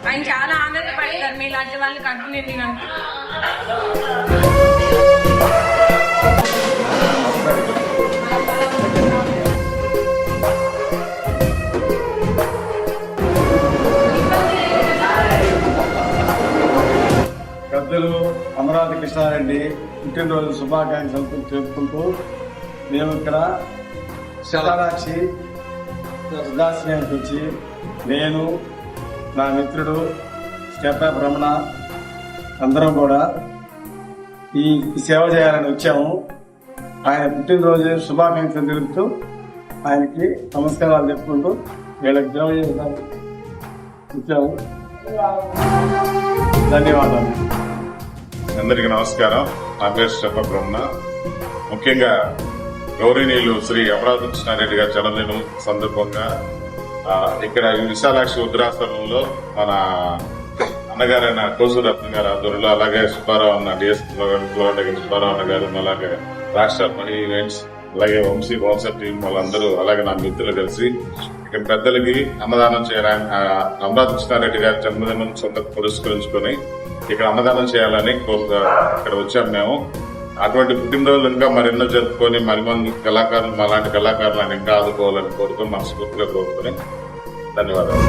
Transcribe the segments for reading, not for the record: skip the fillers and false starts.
ఆయన చాలా ఆనందపడతారు మీలాంటి వాళ్ళు కడుపు నిండినందుకు. పెద్దలు అమరావతి కృష్ణారెడ్డి పుట్టినరోజు శుభాకాంక్షలు చెప్పుకుంటూ మేము ఇక్కడ శతారాక్షి సుధాశ్రయానికి వచ్చి నేను నా మిత్రుడు స్టెప్ప రమణ అందరం కూడా ఈ సేవ చేయాలని వచ్చాము. ఆయన పుట్టినరోజు శుభాకాంక్షలు తెలుపుతూ ఆయనకి నమస్కారాలు చెప్పుకుంటూ వీళ్ళకి సేవ చేయడానికి వచ్చాము. ధన్యవాదాలు. అందరికీ నమస్కారం. నా పేరు స్టెప్ప బ్రహ్మ. ముఖ్యంగా గౌరవనీయులు శ్రీ అమరావతి కృష్ణారెడ్డి గారి జన్మదినం సందర్భంగా ఇక్కడ విశాలాక్షి వృద్ధాశ్రమంలో మన అన్నగారైన కోసూరత్న గారి ఆధ్వర్యంలో, అలాగే సుబ్బారావు అన్న సుబ్బారావు అన్న గారు, అలాగే రాష్ట్ర ఈవెంట్స్, అలాగే వంశీ టీం వాళ్ళందరూ, అలాగే నా మిత్రులు కలిసి ఇక్కడ పెద్దలకి అన్నదానం చేయాలని, అమరావతి కృష్ణారెడ్డి గారి జన్మదినం పురస్కరించుకొని ఇక్కడ అన్నదానం చేయాలని ఇక్కడ వచ్చాము మేము. అటువంటి పుట్టినరోజులు ఇంకా మరెన్నో జరుపుకొని మరిమంది కళాకారులు, అలాంటి కళాకారులను ఇంకా ఆదుకోవాలని కోరుకొని మనస్ఫూర్తిగా కోరుకొని ధన్యవాదాలు.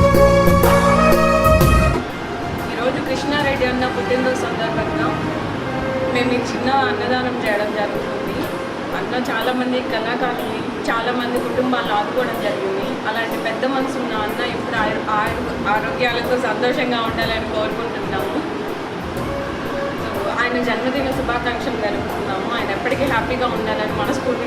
ఈరోజు కృష్ణారెడ్డి అన్న పుట్టినరోజు సందర్భంగా మేము ఈ చిన్న అన్నదానం చేయడం జరుగుతుంది. అందులో చాలా మంది కళాకారుల్ని, చాలా మంది కుటుంబాలను ఆదుకోవడం జరిగింది. అలాంటి పెద్ద మనసు ఉన్న అన్న ఇప్పుడు ఆరోగ్యాలతో సంతోషంగా ఉండాలని కోరుకుంటున్నాము. ఆయన జన్మదిన శుభాకాంక్షలు జరుపుతున్నాము. ఆయన ఎప్పటికీ హ్యాపీగా ఉండాలని మనస్ఫూర్తిగా